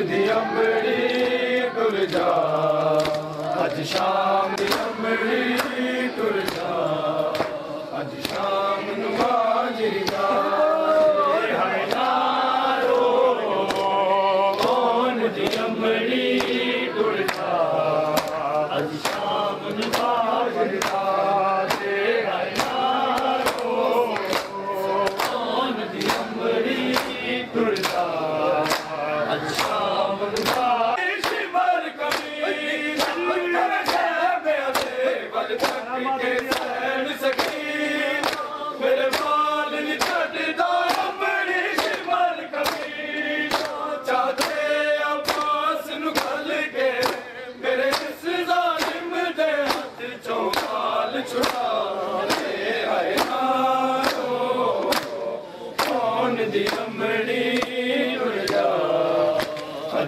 दी अंबड़ी टुर जा अज शाम दी अंबड़ी टुर जा अज शाम नू बाजरी दा हाय नारो कौन दी अंबड़ी टुर जा अज शाम नू बाजरी दा हाय नारो कौन दी अंबड़ी टुर जा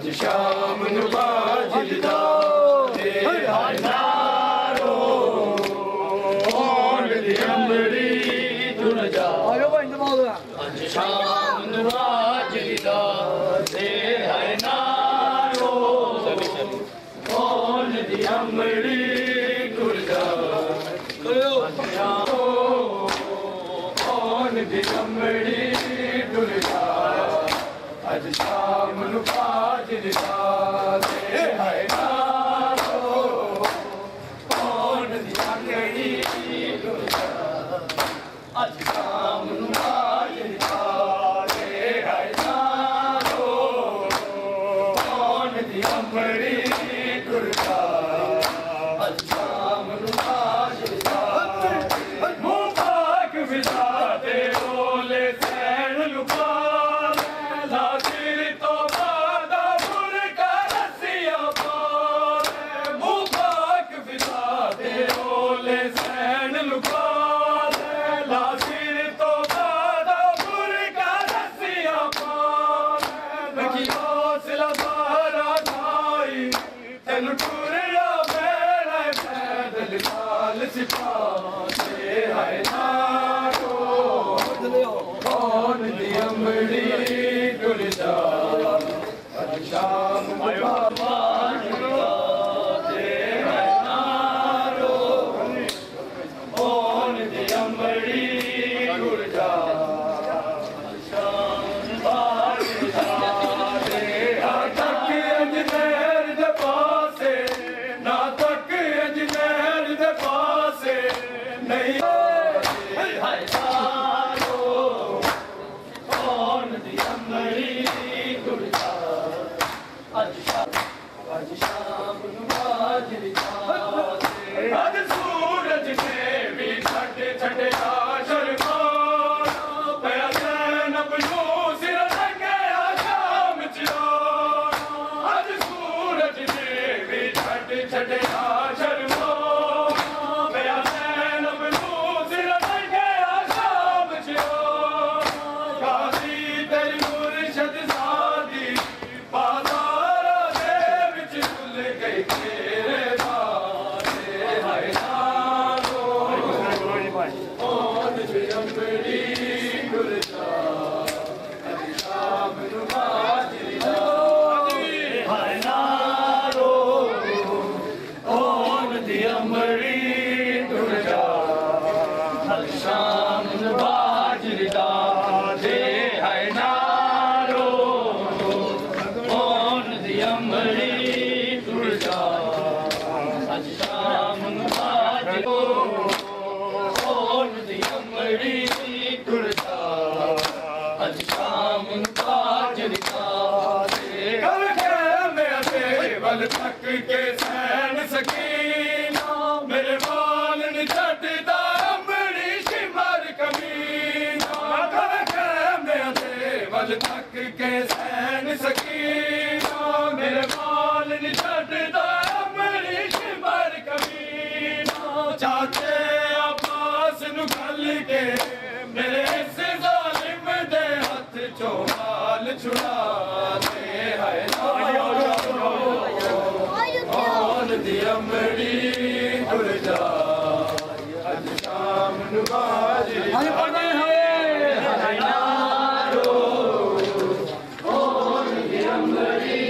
अज शाम नू बाजरी दा हाय नारो कौन दी अंबड़ी टुर जा अज शाम नू बाजरी दा हाय नारो कौन दी अंबड़ी टुर जा कौन दी अंबड़ी टुर जा अज शाम नू बाजरी दा हाय नारो कौन दी अंबड़ी टुर जा अज शाम नू बाजरी दा हाय नारो कौन दी अंबड़ी टुर जा अज शाम नू बाजरी दा मुंह पाक फिजा दे बोले सैन लुका हाय नारो कौन दी अंबड़ी टुर जा अज शाम नू बाजरी दा हाय नारो कौन दी अंबड़ी टुर जा अज शाम नू बाजरी दा ना तक अजमेर दे पासे ना तक अजमेर दे पासे नहीं हाय नारो कौन दी अंबड़ी टुर जा अज शाम नू बाजरी दा अज सूरज ने भी छड़े शर्माना पया ज़ैनब नू सिर रंगया शाम च अज सूरज ने भी छड़े शर्माना पया ज़ैनब नू सिर रंगया शाम च काज़ी तेरी मुर्शद सादी बाज़ारा दे विच भुल गई तेरे बारे हाय नारो कौन दी अंबड़ी टुर जा अज शाम नू बाजरी दा हाय नारो कौन दी अंबड़ी टुर जा अज शाम नू बाजरी दा हाय नारो कौन दी अंबड़ी टुर जा अज शाम नू बाजरी कौन दी अंबड़ी टुर जा अज शाम नू बाजरी दा वल तक के सैन सकीना मेरे बाल न छड्डदा अंबड़ी शिमर कमीना वल तक के सैन सकीना मेरे बाल न छड्डदा अंबड़ी शिमर कमीना चाचे अब्बास नू गल के मेरे इस जालिम दे हथ चो माल छुड़ा दे हाय कौन दी अंबड़ी टुर जा अज शाम नू बाजरी दा हाय नारो कौन दी अंबड़ी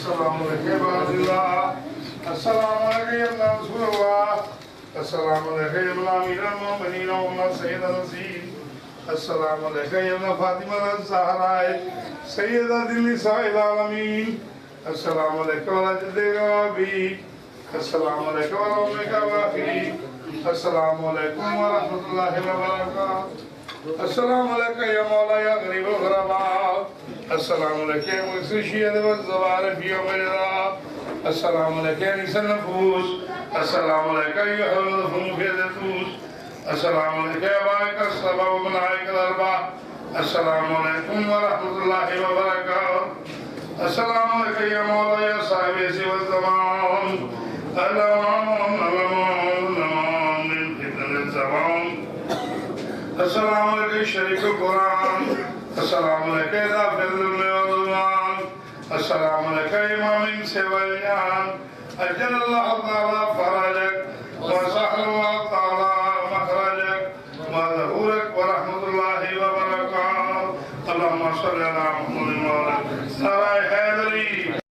अस्सलाम वालेकुम अस्सलाम वालेकुम या रसूल अल्लाह अस्सलाम वालेकुम या अमीरुल मोमिनीन व सय्यदुल नसीर अस्सलाम वालेकुम या फातिमा ज़हरा सय्यदतुन निसाइल आलमीन अस्सलाम वालेकुम या जद्दे अबी अस्सलाम वालेकुम या उम्मे वाखी अस्सलाम वालेकुम व रहमतुल्लाहि व बरकातहू अस्सलाम वालेकुम या मौला या गरीब गुरबा अस्सलाम वालेकुम मुस्शियद व ज़वार फी उमरा अस्सलाम वालेकुम निसन नफूस अस्सलाम वालेकुम या हवलुहुम फी ज़तूस अस्सलाम वालेकुम बारिक अस्सबा व मलाइक अरबा अस्सलाम वालेकुम व रहमतुल्लाहि व बरकातहू अस्सलाम वालेकुम या मौला या साहिब व ज़मान अस्सलाम वालेकुम शरीक कुरान अस्सलाम वालेकुम दाफिल ज़ुल्मान अस्सलाम वालेकुम इमाम सेवयान अजल अल्लाह ताला फरजक व सहल अल्लाह ताला मखरजक व ज़हूरक व रहमतुल्लाहि व बरकातहू अल्लाहुम्मा सल्लि अला मुहम्मद व अला